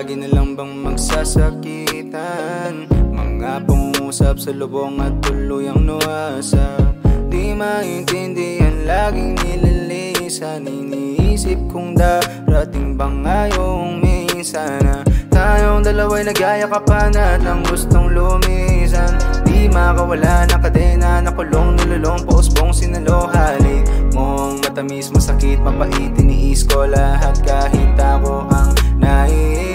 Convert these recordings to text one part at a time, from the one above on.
lagi na lang bang magsasakitan? Mga pangungusap sa lubong at tuluyang nuwasa. Di maintindihan, laging nililisan. Iniisip kong darating ba ngayong minsan na tayong dalawa'y nagyayakapan at ang gustong lumisan. Di makawala na kadena, nakulong, nilulong, pausbong, sinalohali mong matamis, masakit, mapait, iniis ko lahat kahit ako ang naiipit.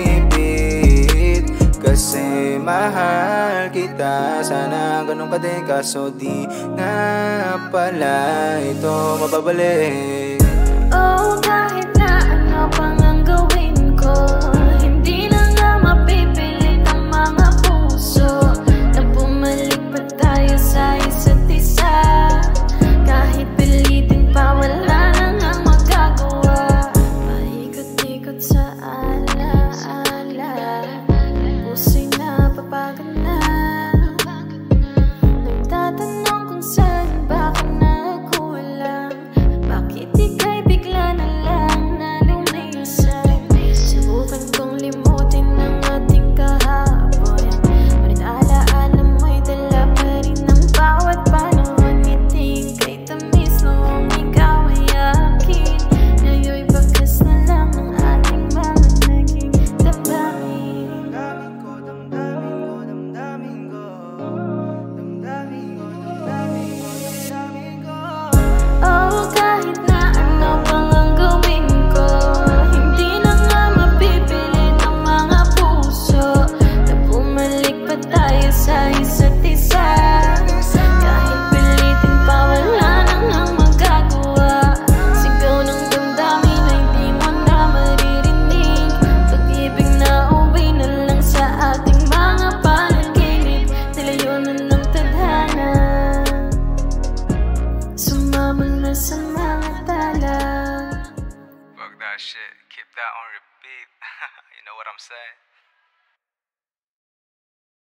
Kasi mahal kita, sana ganun ka din, kaso di na pala ito mababalik. Oh, kahit na ano pang ang gawin ko, hindi na nga mapipilit ang mga puso na bumalik pa tayo sa isa't isa. Kahit pilitin pa, wala na nga magagawa. Paikot-ikot sa ala-ala, puso'y napapagod na. Nagtatanong kung saan ba ka nagkulang, bakit ika'y bigla na lang nalumisan. Subukan kong limutin ang ating kahapon, ngunit alaala mo'y dala pa rin ng bawat panahon. Ngiti kay tamis noong ikaw ay akin, ngayon'y bakas na lang ng ating mga naging damdamin. Oh, kahit na ano pang ang gawin ko, hindi na nga mapipilit ang mga puso na bumalik pa tayo sa isa't isa. Kahit pilitin pa, wala na nga magagawa. Sigaw ng damdamin na hindi mo na maririnig. Pag-ibig na uwi na lang sa ating mga panaginip, nilayo na ng tadhana, sumama na sa mga tala. Fuck that shit, keep that on repeat. You know what I'm saying?